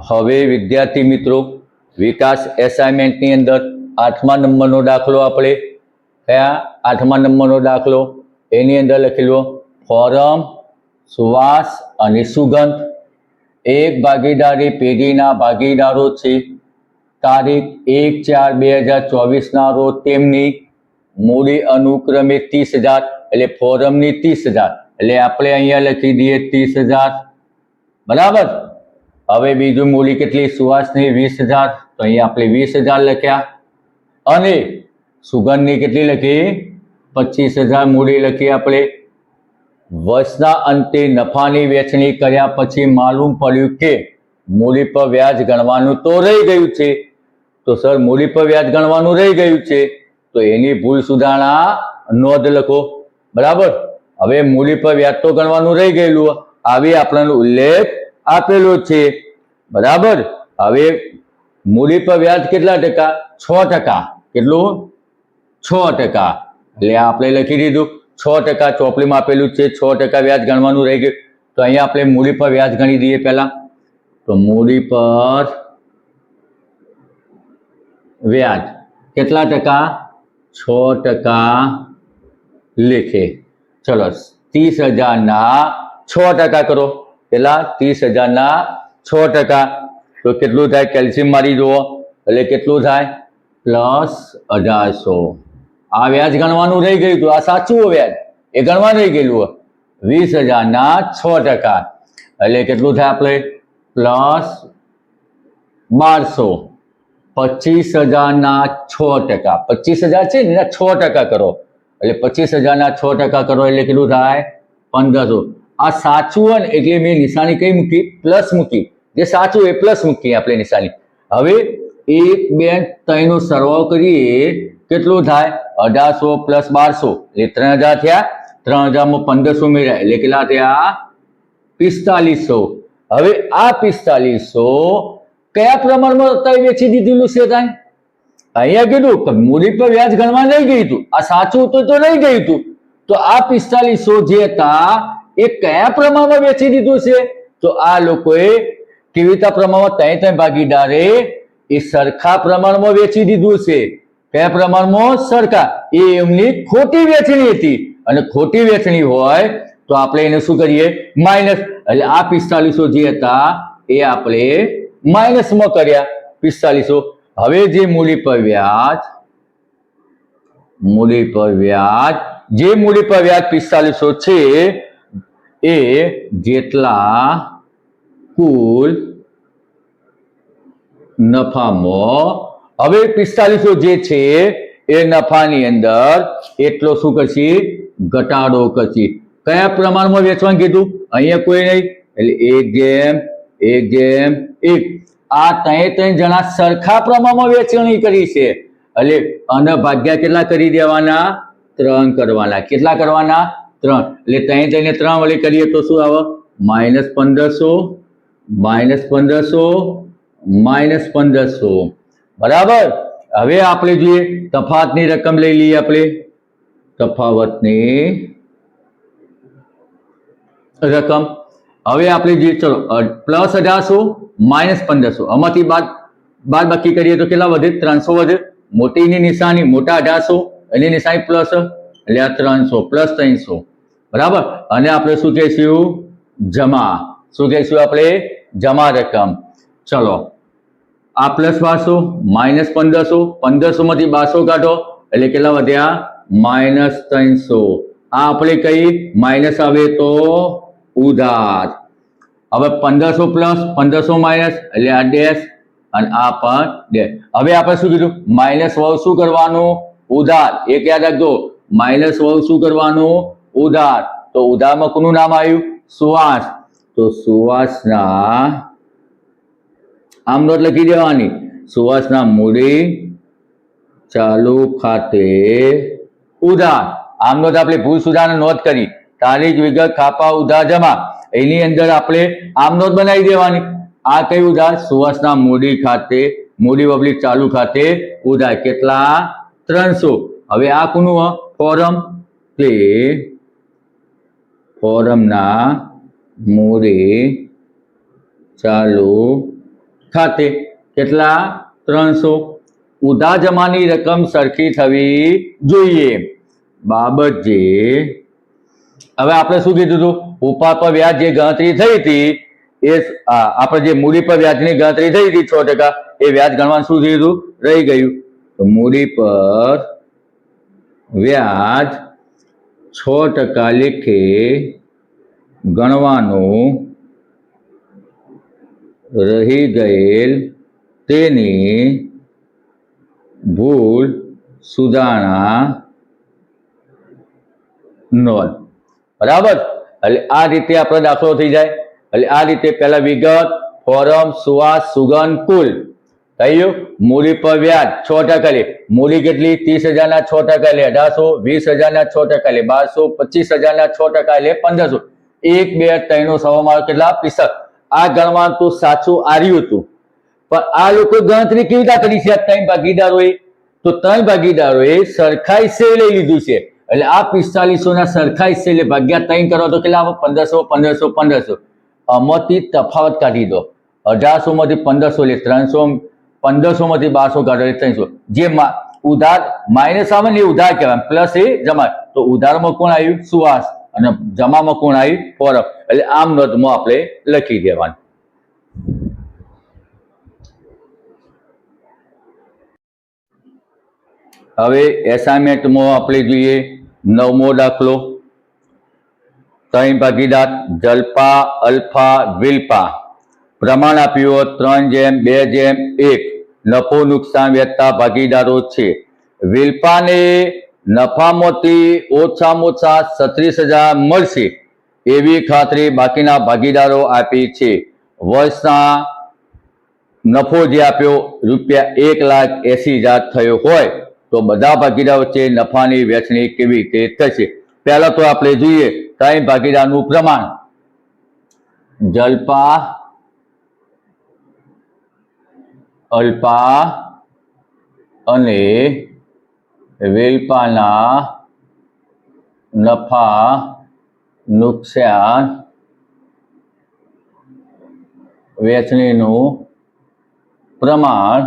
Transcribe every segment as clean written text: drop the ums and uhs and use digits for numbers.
હવે વિદ્યાર્થી મિત્રો વિકાસ એસાઇનમેન્ટની અંદર 8મા નંબરનો દાખલો આપણે કયા 8મા નંબરનો દાખલો એની અંદર લખેલો ફોરમ સુવાસ અને સુગંધ એક ભાગીદારી પેઢીના ભાગીદારો છે તારીખ 1/4/2024ના રોજ તેમની મૂડી અનુક્રમે 30,000 એટલે ફોરમની 30,000 એટલે આપણે અહીંયા લખી દઈએ 30,000 બરાબર। હવે બીજું મૂડી કેટલી સુવાસની 20,000 તો અહીંયા આપણે 20,000 લખ્યા અને સુગંધની કેટલી લખી 25,000 મૂડી લખી આપણે। વર્ષના અંતે નફાની વહેંચણી કર્યા પછી માલુમ પડ્યું કે મૂડી પર વ્યાજ ગણવાનું તો રહી ગયું છે તો સર મૂડી પર વ્યાજ ગણવાનું રહી ગયું છે તો એની ભૂલ સુધારણા નોંધ લખો બરાબર। હવે મૂડી પર વ્યાજ તો ગણવાનું રહી ગયેલું આવી આપણને ઉલ્લેખ આપેલો છે બરાબર। હવે મૂડી પર વ્યાજ કેટલા ટકા 6%। કેટલું 6% એટલે આપણે લખી દીધું 6% ચોપડીમાં આપેલું છે 6% વ્યાજ ગણવાનું રહી ગયું તો અહીંયા આપણે મૂડી પર વ્યાજ ગણી દઈએ પહેલા તો મૂડી પર વ્યાજ કેટલા ટકા 6% લેખે ચલો 30,000ના 6% કરો પેલા 30,000ના 6% તો કેટલું થાય કેલ્શિયમ મારી જુઓ એટલે કેટલું થાય +1800 આ વ્યાજ ગણવાનું રહી ગયું હતું આ સાચું વ્યાજ એ ગણવાનું રહી ગયેલું 20,000ના 6% એટલે કેટલું થાય આપણે +1200 25,000ના 6% 25,000 છે ને 6% કરો એટલે 25,000ના 6% કરો એટલે કેટલું થાય 1500 આ સાચું હોય ને એટલે મેં નિશાની કઈ મૂકી પ્લસ મૂકી જે સાચું એ પ્લસ મૂકી આપણે નિશાની। હવે 1 2 3 નો સરવાળો કરીએ કેટલું થાય 1800 + 1200 એટલે 3,000 થયા 3,000માં 1500 મેળવ્યા એટલે કેટલા થયા 4500। હવે આ 4500 કયા પ્રમાણમાં અત્યારે વેચી દીધેલું છે થાય અહીંયા કીધું કે મૂડી પર વ્યાજ ગણવા નહીં ગયું હતું આ સાચું હતું તો નહીં ગયું હતું તો આ 4500 જે હતા એ કયા પ્રમાણમાં વેચી દીધું છે તો આ લોકોએ કેવી રીતે પ્રમાણમાં ત્રણ ભાગીદારે એ સરખા પ્રમાણમાં વેચી દીધું છે કયા પ્રમાણમાં સરખા એ એમની ખોટી વેચણી હતી અને ખોટી વેચણી હોય તો આપણે એને શું કરીએ માઈનસ એટલે આ 4500 જે હતા એ આપણે માઈનસમાં કર્યા 4500। હવે જે મૂડી પર વ્યાજ જે મૂડી પર વ્યાજ 4500 છે એ જેટલા કુલ નફામાં હવે 4500 જે છે એ નફાની અંદર એટલો શું કરશે ઘટાડો કરશે કયા પ્રમાણમાં વેચવાનું કીધું અહીંયા કોઈ નહીં એટલે 1:1 આ ત્રણ જણા સરખા પ્રમાણમાં વેચણી કરી છે એટલે અને ભાગ્યા કેટલા કરી દેવાના 3 કરવાના કેટલા કરવાના 3 એટલે ત્રણ ને 3 વડે કરીએ તો શું આવે -1500 બરાબર। હવે આપણે જોઈએ તફાવતની રકમ લઈ લઈએ આપણે તફાવતની રકમ હવે આપણે જોઈએ ચલો +1800 -1500 આમાંથી બાદ બાકી કરીએ તો કેટલા વધે 300 વધે મોટીની નિશાની મોટા 1800 એની નિશાની પ્લસ એટલે આ 300 + 300 બરાબર અને આપણે શું કહીશું જમા શું કહીશું આપણે જમા રકમ ચલો આ +1200 -1500 1500 માંથી 1200 કાઢો એટલે કેટલા વધ્યા -300 આ આપણે કઈ માઇનસ આવે તો ઉધાર હવે 1500 પ્લસ 1500 માઇનસ એટલે આ ડેશ અને આ પણ ડેશ હવે આપણે શું કીધું માઇનસ વાળું શું કરવાનું ઉધાર એક યાદ રાખજો માઇનસ વાળું શું કરવાનું ઉધાર તો ઉધારમાં કોનું નામ આવ્યું સુવાસ તો સુવાસના આમ નોટ લખી દેવાની સુવાસના મૂડી ચાલુ ખાતે ઉધાર આમ નોટ આપણે ભૂલ સુધારણા નોંધ કરી તારીખ વિગત ખાપા ઉધાર જમા એની અંદર આપણે આમ નોટ બનાવી દેવાની આ કઈ ઉધાર સુવાસના મૂડી ખાતે મૂડી પબ્લિક ચાલુ ખાતે ઉધાર કેટલા 300 હવે આ કોનું ફોરમ તે ફોરમના મૂડી ચાલુ ખાતે કેટલા 300 ઉધાર જમાની રકમ સરખી થવી જોઈએ બાબત જે હવે આપણે શું કીધું હતું ઉપાડ પર વ્યાજ જે ગણતરી થઈ હતી એ આપણે જે મૂડી પર વ્યાજની ગણતરી થઈ હતી 6% એ વ્યાજ ગણવાનું શું થયું હતું રહી ગયું તો મૂડી પર વ્યાજ 6% લેખે ગણવાનું રહી ગયેલ તેની ભૂલ સુધારણા નોંધ બરાબર એટલે આ રીતે આપણો દાખલો થઈ જાય એટલે આ રીતે પહેલા વિગત ફોરમ સુવાસ સુગંધ કુલ થયું મૂડી પર વ્યાજ 6% લે મૂડી કેટલી 30,000 ના 6% લે 1800 20,000 ના 6% લે 1200 25,000 ના 6% લે 1500 1 2 3 નો સરવાળો કેટલા 65 આ ગણવાનું તો સાચું આવ્યું હતું પણ આ લોકો ગણતરી કેવી રીતે કરી છે 3 ભાગીદારોએ તો 3 ભાગીદારોએ સરખા હિસ્સે લઈ લીધું છે એટલે આ 4500 ના સરખા હિસ્સે એટલે ભાગ્યા 3 કરો તો કેટલા આવે 1500 1500 1500 આમાંથી તફાવત કાઢી દો 1800 માંથી 1500 લે 300 1500 માંથી 1200 કાઢો એટલે 300 જે ઉધાર માઇનસ આવે ને એ ઉધાર કહેવાય પ્લસ એ જમા તો ઉધારમાં કોણ આવ્યું સુવાસ અને જમામાં કોણ આવ્યું ફોરમ એટલે આમ નોંધમાં આપણે લખી દેવાનું હવે એસાઇનમેન્ટમાં આપણે જોઈએ 9મો દાખલો 3 ભાગીદાર જલ્પા અલ્ફા વિલ્પા પ્રમાણ આપ્યું 3:2:1 નફો નુકસાન વહેતા ભાગીદારો છે વિલ્પાને નફામાંથી ઓછામાં ઓછા 36,000 મળશે એવી ખાતરી બાકીના ભાગીદારો આપી છે વર્ષના નફો જે આપ્યો ₹1,80,000 થયો હોય તો બધા ભાગીદારો વચ્ચે નફાની વહેંચણી કેવી રીતે થશે પહેલા તો આપણે જોઈએ 3 ભાગીદારનું પ્રમાણ જલ્પા અલ્પા અને વિલ્પાના નફા નુકસાન વહેંચણીનું પ્રમાણ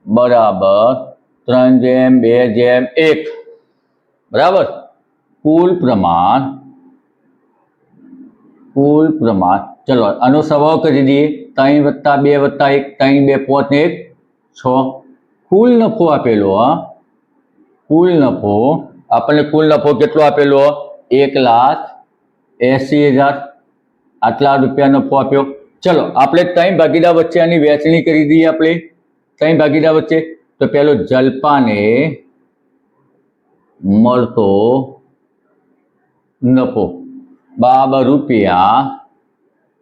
બરાબર 3:2:1 બરાબર કુલ પ્રમાણ ચલો આનો સરવાળો કરી દઈએ 3 + 2 + 1 3 2 5 ને 1 6 કુલ નફો આપેલો કુલ નફો આપણને કુલ નફો કેટલો આપેલો 1,80,000 આટલા રૂપિયા નફો આપ્યો ચલો આપણે 3 ભાગીદાર વચ્ચે આની વહેંચણી કરી દઈએ આપણે 3 ભાગીદાર વચ્ચે તો પેલો જલ્પાને મળતો નફો બરાબર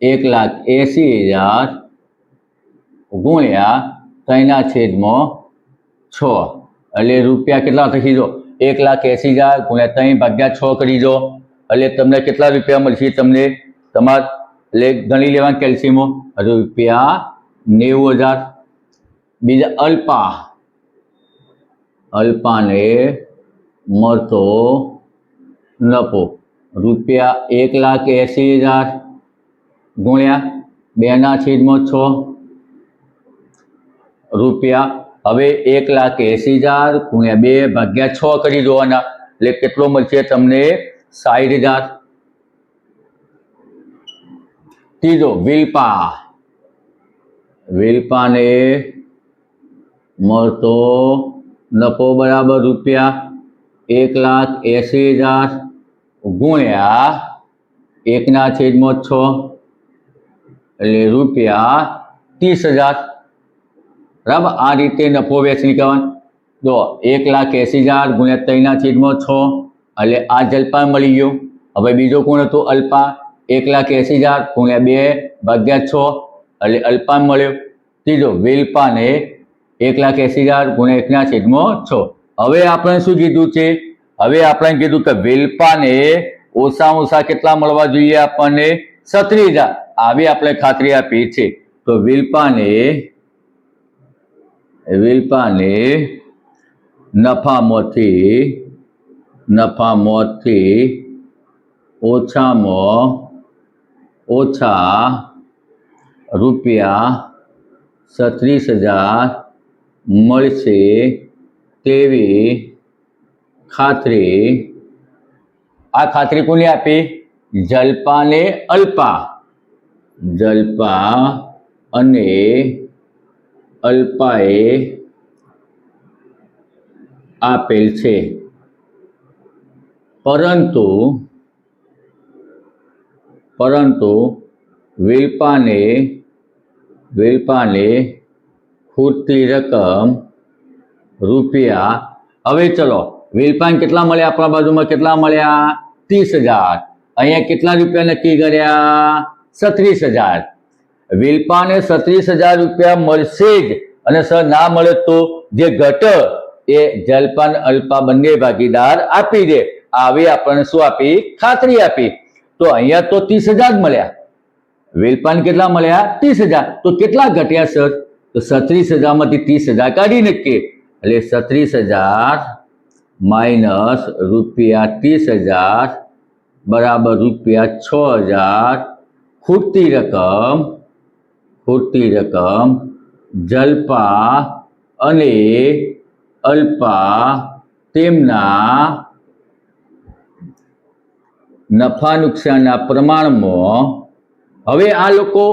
₹1,80,000 ગુણ્યા 3/6 એટલે રૂપિયા કેટલા થઈ જો 1,80,000 ગુણ્યા 3/6 કરી દો એટલે તમને કેટલા રૂપિયા મળશે તમને તમારે ગણી લેવાનું કેલ્શિયમો ₹90,000 બીજા અલ્પાને મળતો નફો ₹1,80,000 ગુણ્યા 2/6 રૂપિયા હવે 1,80,000 ગુણ્યા 2/6 કરી દેવાના એટલે કેટલો મળશે તમને 60,000 ત્રીજો વિલ્પાને મળતો નફો બરાબર ₹1,80,000 ગુણ્યા 1/6 એટલે ₹30,000 બરાબર આ રીતે નફો વહેંચણી કરવાનો જો 1,80,000 ગુણ્યા 3/6 એટલે આ જલ્પા મળી ગયો હવે બીજો કોણ હતો અલ્પા 1,80,000 ગુણ્યા 2/6 એટલે અલ્પા મળ્યો ત્રીજો વિલ્પાને 1,80,000 ગુણ્યા 1/6 હવે આપણે શું કીધું છે હવે આપણે કીધું કે વિલ્પાને ઓછામાં ઓછા કેટલા મળવા જોઈએ આપણને 36,000 આવી આપણે ખાતરી આપી છે તો વિલ્પાને નફામાંથી ઓછામાં ઓછા 36,000 મળશે તેવી ખાતરી, આ ખાતરી કોને આપી? જલ્પાને અલ્પા, જલ્પા અને અલ્પાએ આપેલ છે. પરંતુ વિલ્પાને ખૂટતી રકમ રૂપિયા, હવે ચલો વિલ્પાને કેટલા મળ્યા? આપણા બાજુમાં કેટલા મળ્યા? 30,000. અહીંયા કેટલા રૂપિયા નક્કી કર્યા? 36,000. વિલ્પાને 36,000 રૂપિયા મળશે જ, અને સર ના મળે તો જે ઘટ એ જલ્પા અને અલ્પા બંને ભાગીદાર આપી દે. આવી આપણને શું આપી? ખાતરી આપી. તો અહીંયા તો 30,000 મળ્યા, વિલ્પાને કેટલા મળ્યા? 30,000. તો કેટલા ઘટ્યા સર? તો 36,000 માંથી 30,000 કાઢી નાખીએ, એટલે 36,000 માઇનસ રૂપિયા 30,000 બરાબર રૂપિયા 6,000. ખૂટતી રકમ જલ્પા અને અલ્પા તેમના નફા નુકસાનના પ્રમાણમાં, હવે આ લોકો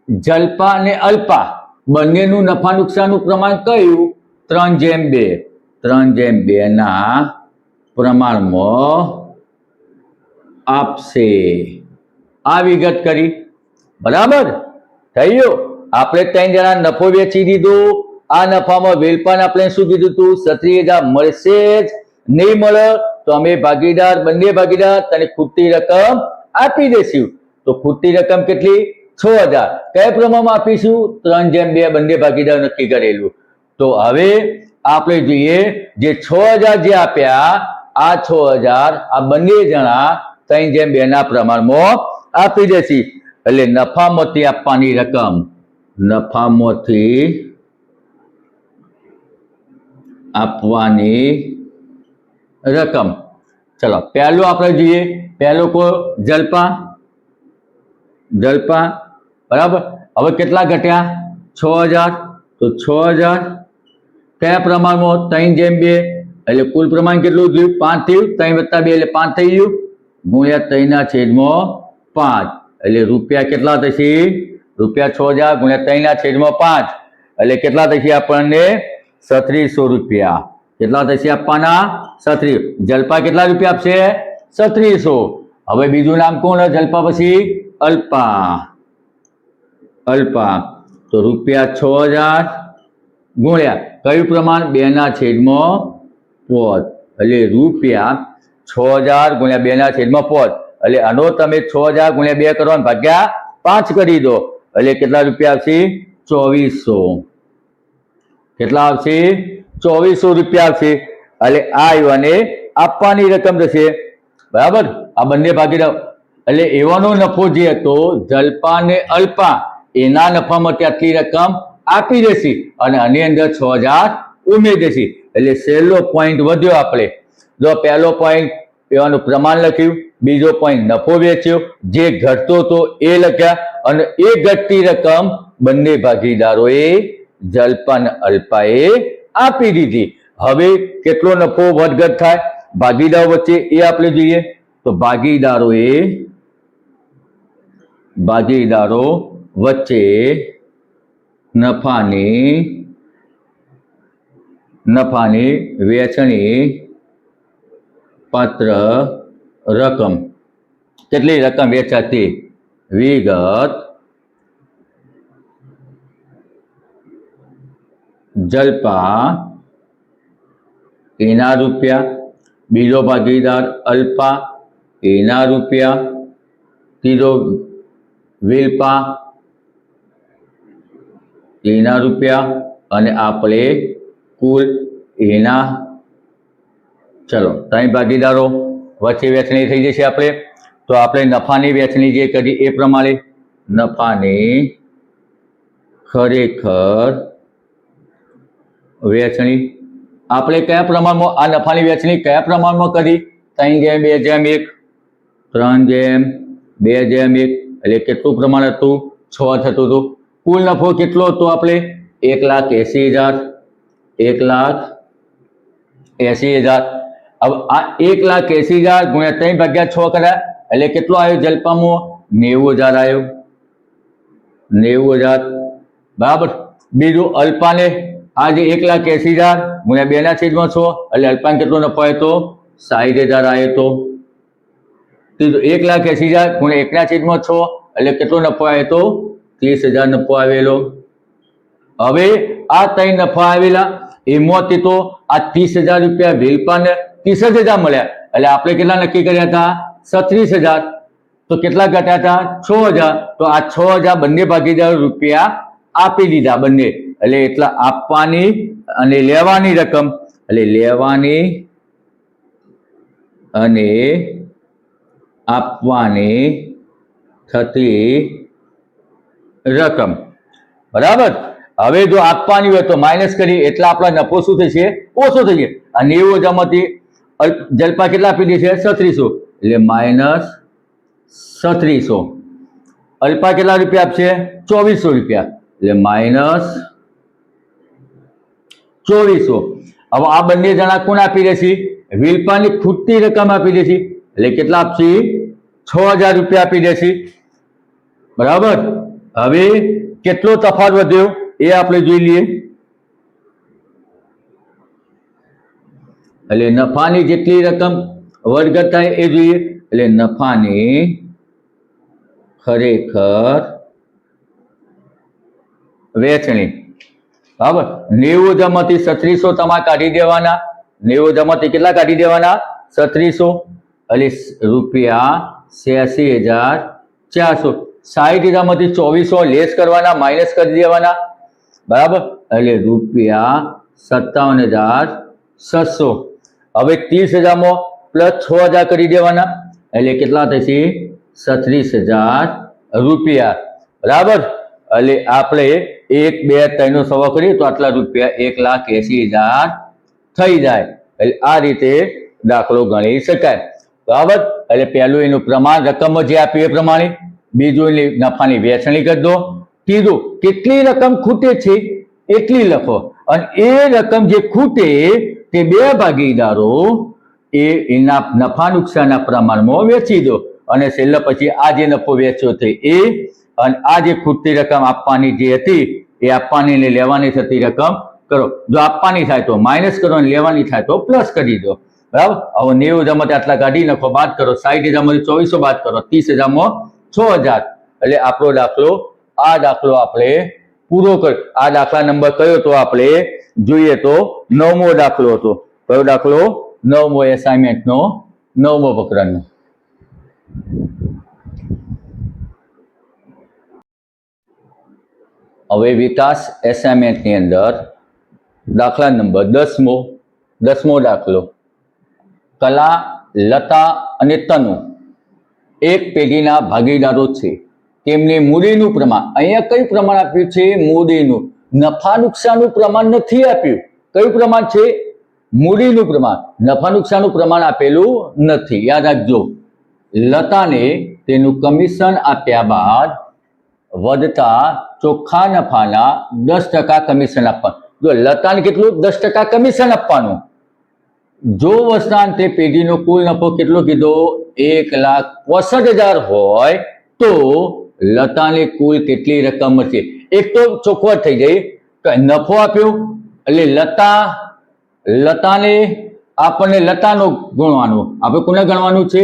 જલ્પા અને અલ્પા બંનેનું નફા નુકસાનનું પ્રમાણ કયું? 3:2. 3:2 ના પ્રમાણમાં આપશે. આ વિગત કરી, બરાબર થઈ ગયો. આપણે 3 જણા નફો વેચી દીધો. આ નફામાં વિલ્પાને આપણે શું કીધું હતું? 36,000 મળશે જ, નહીં મળે તો અમે ભાગીદાર, બંને ભાગીદાર તને ખૂટતી રકમ આપી દઈશું. તો ખૂટતી રકમ કેટલી? 6,000. કયા પ્રમાણમાં આપીશું? 3:2 બંને ભાગીદાર નક્કી કરેલું. તો હવે આપણે જોઈએ, જે 6,000 જે આપ્યા, આ 6,000 આ બંને જણા 3:2 ના પ્રમાણમાં આપી દેશે. એટલે નફામાંથી આપવાની રકમ, નફામાંથી આપવાની રકમ. ચલો પહેલું આપણે જોઈએ, પહેલો કો જલ્પા, બરાબર. હવે કેટલા ઘટ્યા? 6,000. તો 6,000 કયા પ્રમાણમાં? 3:2. એટલે કુલ પ્રમાણ કેટલું થયું? 5 થયું. 3 + 2 એટલે 5 થઈ ગયું, ગુણ્યા 3/5. એટલે રૂપિયા કેટલા થશે? રૂપિયા 6,000 ગુણ્યા 3/5 એટલે કેટલા થશે આપણને? 3600 રૂપિયા. કેટલા થશે આપવાના? 36. જલ્પા કેટલા રૂપિયા આપશે? 3600. હવે બીજું નામ કોણ? જલ્પા પછી અલ્પા. તો રૂપિયા 6,000 ગુણ્યા કયું પ્રમાણ? 2/5. એટલે રૂપિયા 6,000 ગુણ્યા 2/5. એટલે આનો તમે 6,000 ગુણ્યા 2 કરો, ભાગ્યા 5 કરી દો, એટલે કેટલા રૂપિયા આવશે? 2400. કેટલા આવશે? 2400 રૂપિયા આવશે. એટલે આ યુવાને આપવાની રકમ થશે, બરાબર. આ બંને ભાગીદાર, એટલે એવાનો નફો જે હતો જલ્પા ને અલ્પા, એના નફામાંથી આટલી રકમ આપી દેશે અને આની અંદર 6,000 ઉમેરી દેશે. એટલે છેલ્લો પોઈન્ટ વધ્યો. આપણે જો પહેલો પોઈન્ટ એવાનું પ્રમાણ લખ્યું, બીજો પોઈન્ટ નફો વેચ્યો, જે ઘટતો હતો એ લખ્યા, અને એ ઘટતી રકમ બંને ભાગીદારોએ જલ્પા અને અલ્પાએ આપી દીધી. હવે કેટલો નફો વધઘટ થાય ભાગીદારો વચ્ચે એ આપણે જોઈએ. તો ભાગીદારો વચ્ચે નફાની વહેંચણી પાત્ર રકમ. કેટલી રકમ વેચાતી? વિગત જલ્પા એના રૂપિયા, બીજો ભાગીદાર અલ્પા એના રૂપિયા, ત્રીજો વિલ્પા એના રૂપિયા, અને આપણે કુલ એના. ચલો 3 ભાગીદારો વચ્ચે વહેંચણી થઈ જશે. આપણે તો આપણે નફાની વહેંચણી જે કરી એ પ્રમાણે નફાની ખરેખર વહેંચણી આપણે કયા પ્રમાણમાં, આ નફાની વહેંચણી કયા પ્રમાણમાં કરી? 3:2:1. 3:2:1 એટલે કેટલું પ્રમાણ હતું? 6 થતું હતું. કુલ નફો કેટલો હતો આપણે 1,80,000 1,80,000 अब आ 1,80,000 गुण્યા 3/6 કર્યા એટલે કેટલો આવ્યો જલપામાં 90,000 આવ્યો 90,000 બરાબર બીજું અલ્પાને આજે 1,80,000 ગુણ્યા 2/6 એટલે અલ્પાને કેટલો નફો આવ્યો તો 60,000 આવ્યો તો ત્રીજું 1,80,000 ગુણ્યા 1/6 એટલે કેટલો નફો આવ્યો તો 30,000 નફો આવેલો હવે આ ત્રણ નફા આવેલા એમાંથી તો આ 30,000 રૂપિયા વેલપાને 30,000 મળ્યા એટલે આપણે કેટલા નક્કી કર્યા હતા 36,000 તો કેટલા ઘટ્યા હતા 6,000 તો આ 6,000 બંને ભાગીદાર રૂપિયા આપી દીધા બંને એટલે એટલા આપવાની અને લેવાની રકમ એટલે લેવાની અને આપવાની થતી રકમ બરાબર હવે જો આપવાની હોય તો માઇનસ કરી એટલે આપણા નફો શું થશે ઓછો થઈ જાય અને 90,000માંથી જલપા કેટલા આપી દે છે 3600 એટલે માઇનસ 3600 અલ્પા કેટલા રૂપિયા આપશે 2400 રૂપિયા એટલે માઇનસ 2400 હવે આ બંને જણા કોણ આપી દેશે વિલપાની ખૂટતી રકમ આપી દેશે એટલે કેટલા આપશે 6,000 રૂપિયા આપી દેશે બરાબર હવે કેટલો તફાવત વધ્યો એ આપણે જોઈ લઈએ એટલે નફાની જેટલી રકમ વર્ગ થાય એ જોઈએ એટલે નફાની ખરેખર વેચણી બરાબર 90,000માંથી 3600 તમારે કાઢી દેવાના 90,000માંથી કેટલા કાઢી દેવાના 3600 એટલે રૂપિયા 86,400 60,000માંથી 2400 લેસ કરવાના માઇનસ કરી દેવાના બરાબર એટલે રૂપિયા 57,700 હવે 30,000માં પ્લસ 6,000 કરી દેવાના એટલે કેટલા થશે 36,000 રૂપિયા બરાબર એટલે આપણે 1 2 3 નો સરવાળો કરીએ તો આટલા રૂપિયા 1,80,000 થઈ જાય એટલે આ રીતે દાખલો ગણી શકાય બરાબર એટલે પહેલું એનું પ્રમાણ રકમ જે આપી એ પ્રમાણે બીજું એની નફાની વેચણી કરી દો ત્રીજું કેટલી રકમ ખૂટે છે એટલી લખો અને એ રકમ જે ખૂટે તે બે ભાગીદારો એના નફા નુકસાનના પ્રમાણમાં વેચી દો અને છેલ્લે પછી આ જે નફો વેચ્યો છે એ અને આ જે ખૂટતી રકમ આપવાની જે હતી એ આપવાની ને લેવાની થતી રકમ કરો જો આપવાની થાય તો માઇનસ કરો અને લેવાની થાય તો પ્લસ કરી દો બરાબર હવે 90,000માંથી આટલા કાઢી નાખો બાદ કરો 60,000માંથી 2400 બાદ કરો 30,000માં 6,000 એટલે આપણો દાખલો આ દાખલો આપણે પૂરો કર્યો આ દાખલા નંબર કયો તો આપણે જોઈએ તો 9મો દાખલો હતો કયો દાખલો 9મો એસાઇનમેન્ટનો 9મો પ્રકરણનો હવે વિકાસ એસાઇનમેન્ટની અંદર દાખલા નંબર 10મો દાખલો કલા લતા અને તનુ એક પેઢીના ભાગીદારો છે તેમની મૂડીનું પ્રમાણ અહીંયા કયું પ્રમાણ આપ્યું છે મૂડીનું નફા નુકસાનનું પ્રમાણ નથી આપ્યું કયું પ્રમાણ છે મૂડીનું પ્રમાણ નફા નુકસાનનું પ્રમાણ આપેલું નથી યાદ રાખજો લતાને તેનું કમિશન આપ્યા બાદ વધતા ચોખ્ખા નફાના 10% કમિશન આપવાનું જો લતાને કેટલું 10% કમિશન આપવાનું જો વર્ષાંતે પેઢીનો કુલ નફો કેટલો કીધો 1,65,000 હોય તો લતાને કુલ કેટલી રકમ મળશે એક તો ચોખવટ થઈ જાય નફો આપ્યો એટલે લતાને આપણને લતાનો ગણવાનું આપણે કોને ગણવાનું છે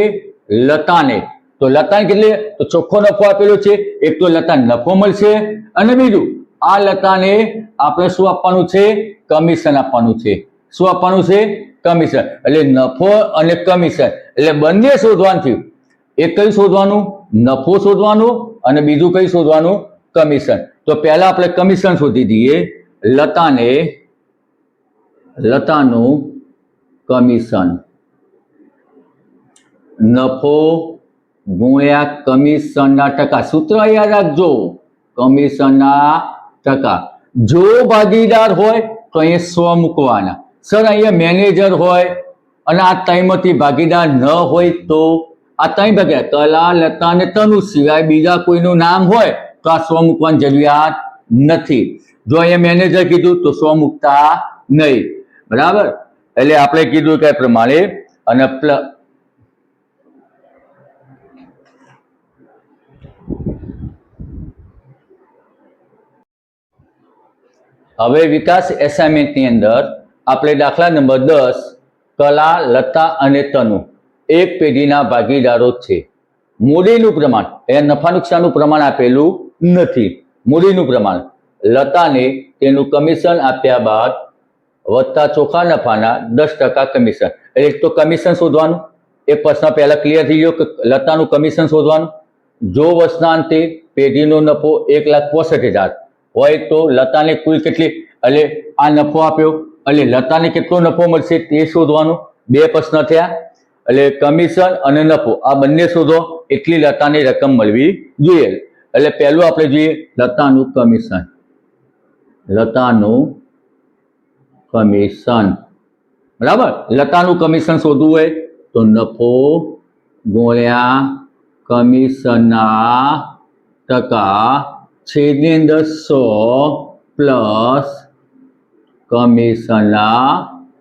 લતાને તો લતાને કેટલી તો ચોખ્ખો નફો આપેલો છે એક તો લતાને નફો મળશે અને બીજું આ લતાને આપણે શું આપવાનું છે કમિશન આપવાનું છે શું આપવાનું છે કમિશન એટલે નફો અને કમિશન એટલે બંને શોધવાનું થયું એક કયું શોધવાનું નફો શોધવાનું અને બીજું કયું શોધવાનું કમિશન તો પહેલા આપણે કમિશન શોધી દઈએ લતાનું કમિશન નફો ગુણ્યા કમિશનના ટકા સૂત્ર યાદ રાખજો કમિશનના ટકા જો ભાગીદાર હોય તો અહીંયા 100 મૂકવાના સર અહીંયા મેનેજર હોય અને આ ત્રણમાંથી ભાગીદાર ન હોય તો આ ત્રણ ભાગીદાર કલા લતા અને તનુ સિવાય બીજા કોઈનું નામ હોય તો આ 100 મૂકવાની જરૂરિયાત નથી. જો અહીંયા મેનેજર કીધું તો 100 મૂકતા નહીં, બરાબર. એટલે આપણે કીધું કે પ્રમાણે અને હવે વિકાસ એસાઇનમેન્ટની અંદર આપણે દાખલા નંબર 10 કલા, લતા અને તનુ એક પેઢીના ભાગીદારો છે. મૂડીનું પ્રમાણ, એ નફા નુકસાનનું પ્રમાણ આપેલું નથી. મૂડીનું પ્રમાણ, લતાને તેનું કમિશન આપ્યા બાદ વધતા ચોખ્ખા નફાના 10% કમિશન. એટલે તો કમિશન શોધવાનું. એક પ્રશ્ન પહેલા ક્લિયર થઈ ગયો કે લતાનું કમિશન શોધવાનું. જો વર્ષનાંતે પેઢીનો નફો 1,65,000 હોય તો લતાને કુલ કેટલી, એટલે આ નફો આપ્યો એટલે લતાને કેટલો નફો મળશે તે શોધવાનું. બે પ્રશ્ન થયા. એટલે કમિશન અને નફો આ બંને શોધો એટલી લતાની રકમ મળવી જોઈએ. એટલે પહેલું આપણે જોઈએ લતાનું કમિશન. લતાનું કમિશન, બરાબર. લતાનું કમિશન શોધવું હોય તો નફો ગુણ્યા કમિશનના ટકા છેદની અંદર 100 પ્લસ કમિશનના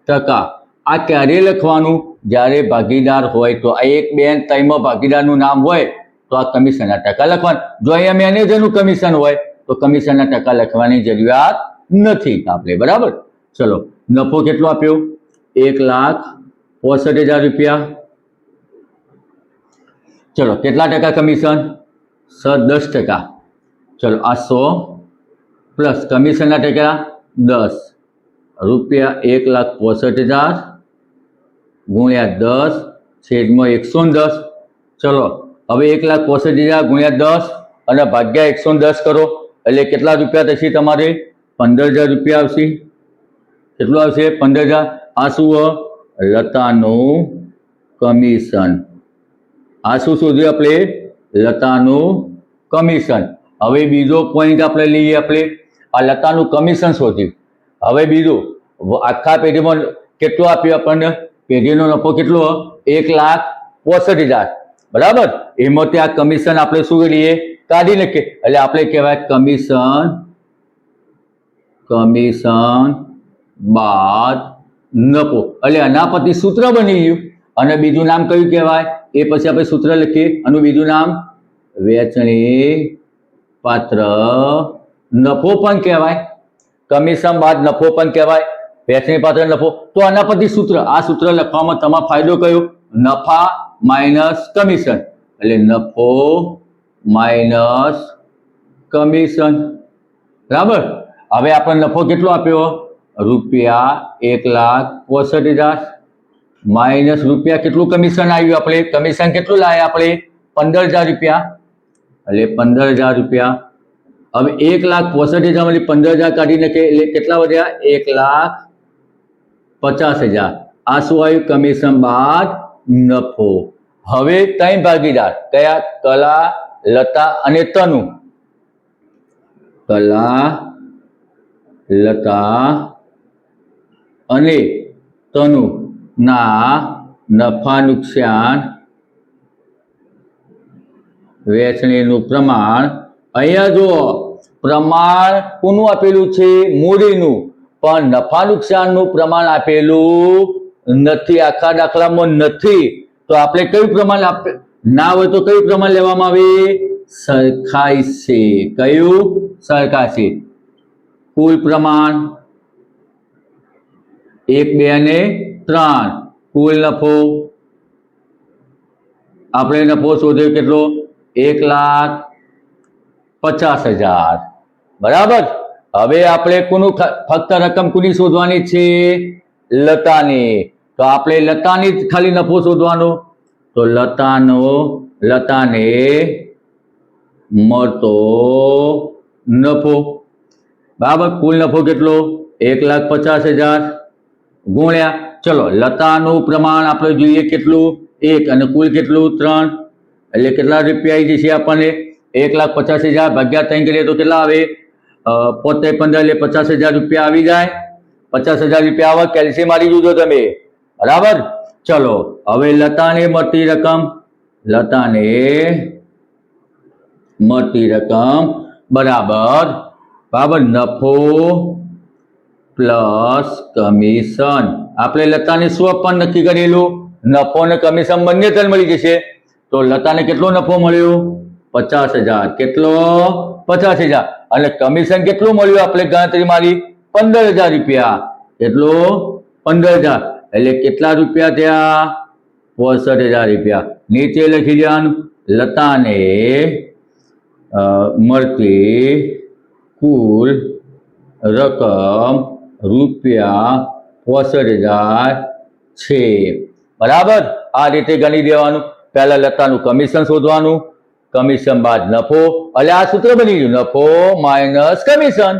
ટકા. આ ક્યારે લખવાનું? જ્યારે ભાગીદાર હોય તો. આ 1, 2, 3 ભાગીદારનું નામ હોય તો આ કમિશનના ટકા લખવાનું. જો અહીંયા મેનેજરનું કમિશન હોય તો કમિશનના ટકા લખવાની જરૂરિયાત નથી આપણે, બરાબર. ચલો, નફો કેટલો આપ્યો? 1,65,000 રૂપિયા. ચલો, કેટલા ટકા કમિશન? 10%. ચલો, આ 100 પ્લસ કમિશનના ટકા 10 રૂપિયા. 1,65,000 ગુણ્યા 10 છેદમાં 110. ચલો, હવે 1,65,000 ગુણ્યા 10 અને ભાગ્યા 110 કરો એટલે કેટલા રૂપિયા થશે તમારે? 15,000 રૂપિયા આવશે. કેટલું આવશે? 15,000. આ શું? લતાનું કમિશન. આ શું શોધ્યું આપણે? લતાનું કમિશન. હવે બીજો પોઈન્ટ આપણે લઈએ. આપણે આ લતાનું કમિશન શોધ્યું. હવે બીજું, આખા પેઢીમાં કેટલું આપ્યું આપણને? પેઢીનો નફો કેટલો? 1,65,000, બરાબર. એમાંથી આ કમિશન આપણે શું કરીએ? કાઢી નાખીએ. એટલે આપણે કહેવાય કમિશન બાદ નફો. એટલે આના પરથી સૂત્ર બની ગયું. અને બીજું નામ કયું કહેવાય? એ પછી આપણે સૂત્ર લખીએ. આનું બીજું નામ વેચણી પાત્ર નફો પણ કહેવાય. કમિશન બાદ નફો પણ કહેવાય, વેચણી પાત્ર નફો. તો આના પરથી સૂત્ર, આ સૂત્ર લખવામાં તમારો ફાયદો કયો? નફા માઇનસ કમિશન. એટલે નફો માઇનસ કમિશન, બરાબર. હવે આપણે નફો કેટલો આપ્યો? રૂપિયા 1,65,000 માઇનસ રૂપિયા કેટલું કમિશન આવ્યું? આપણે કમિશન કેટલું લાવ્યા? આપણે 15,000 રૂપિયા. એટલે 15,000 રૂપિયા. હવે 1,65,000 માંથી 15,000 કાઢી નાખે એટલે કેટલા વધ્યા? 1,50,000. આ શું આવ્યું? કમિશન બાદ નફો. હવે 3 ભાગીદાર કયા? કલા, લતા અને તનુ. કલા, લતા અને તનુ ના નફા નુકસાન વેચણીનું પ્રમાણ. અહીંયા જો પ્રમાણ કોનું આપેલું છે? મૂડીનું. પણ નફા નુકસાનનું પ્રમાણ આપેલું નથી. આખા દાખલામાં નથી. તો આપણે કયું પ્રમાણ ના હોય તો કયું પ્રમાણ લેવામાં આવે? સરખાશે. કયું? સરખાશે. કુલ પ્રમાણ 1, 2 અને 3. કુલ નફો આપણે નફો શોધ્યો કેટલો? 1,50,000, બરાબર. હવે આપણે કોનું ફક્ત રકમ કોની શોધવાની છે? લતાની. તો આપણે લતાની ખાલી નફો શોધવાનો. તો લતાને મળતો નફો, બરાબર. કુલ નફો કેટલો? 1,50,000 ગુણ્યા, ચલો લતાનું પ્રમાણ આપણે જોઈએ કેટલું? 1 અને કુલ કેટલું? 3. એટલે કેટલા રૂપિયા આવી જશે આપણને? 1,50,000 ભાગ્યા 3 કરીએ તો કેટલા આવે? 15 એટલે 50,000 રૂપિયા આવી જાય. 50,000 રૂપિયા આવે. કેલ્શિયમ મારી જોજો તમે, બરાબર. ચલો, હવે લતાને મળતી રકમ બરાબર બરાબર, નફો પ્લસ કમિશન. આપણે લતાને શું આપવાનું નક્કી કરેલું? નફો અને કમિશન બંને તને મળી જશે. તો લતાને કેટલો નફો મળ્યો? 50,000. કેટલો? 50,000. અને કમિશન કેટલું મળ્યું? આપણે ગણતરી મારી 15,000 રૂપિયા. કેટલું? 15,000. એટલે કેટલા રૂપિયા થયા? 65,000 રૂપિયા. નીચે લખી દેવાનું લતાને મળતી કુલ રકમ રૂપિયા 65,000 છે. બરાબર, આ રીતે ગણી દેવાનું. પહેલા લતાનું કમિશન શોધવાનું, કમિશન બાદ નફો. એટલે આ સૂત્ર બની ગયું, નફો માઇનસ કમિશન.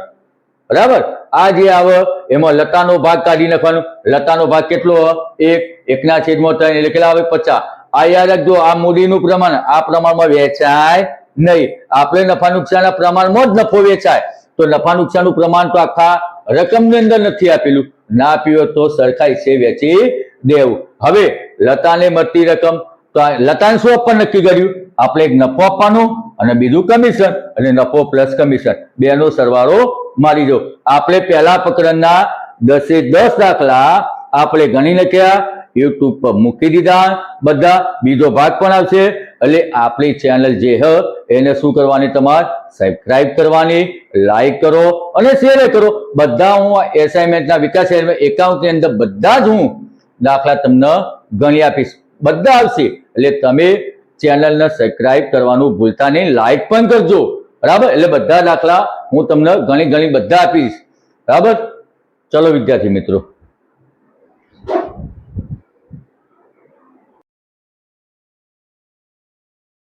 બરાબર, આ જે આવે એમાં લતાનો ભાગ કાઢી નાખવાનો. લતાનો ભાગ કેટલો? 1/3 એટલે કેટલા આવે? 50. આ યાદ રાખજો, આ મૂડીનું પ્રમાણ આ પ્રમાણમાં વેચાય નહીં. આપણે નફા નુકસાનના પ્રમાણમાં જ નફો વેચાય. તો નફા નુકસાનનું પ્રમાણ તો આખા રકમની અંદર નથી આપેલું. ના આપ્યું તો સરખા હિસ્સે વેચી દેવું. હવે લતાને મળતી રકમ, તો લતાને શું આપવાનું નક્કી કર્યું? આપણે એક નફો આપવાનો અને બીજું કમિશન, અને નફો પ્લસ કમિશન બેનો સરવાળો મારી દો. આપણે પહેલા પ્રકરણના 10 દાખલા આપણે ગણી નાખ્યા, યુટ્યુબ પર મૂકી દીધા બધા. બીજો ભાગ પણ આવશે. એટલે આપણી ચેનલ જે હ એને શું કરવાની? તમારે સબસ્ક્રાઇબ કરવાની, લાઈક કરો અને શેર કરો. બધા હું એસાઇનમેન્ટના વિકાસ એકાઉન્ટની અંદર બધા જ હું દાખલા તમને ગણી આપીશ. બધા આવશે. એટલે તમે ચેનલને સબસ્ક્રાઇબ કરવાનું ભૂલતા નહીં, લાઈક પણ કરજો. બરાબર, એટલે બધા દાખલા હું તમને ઘણી બધા આપીશ. બરાબર, ચલો વિદ્યાર્થી મિત્રો.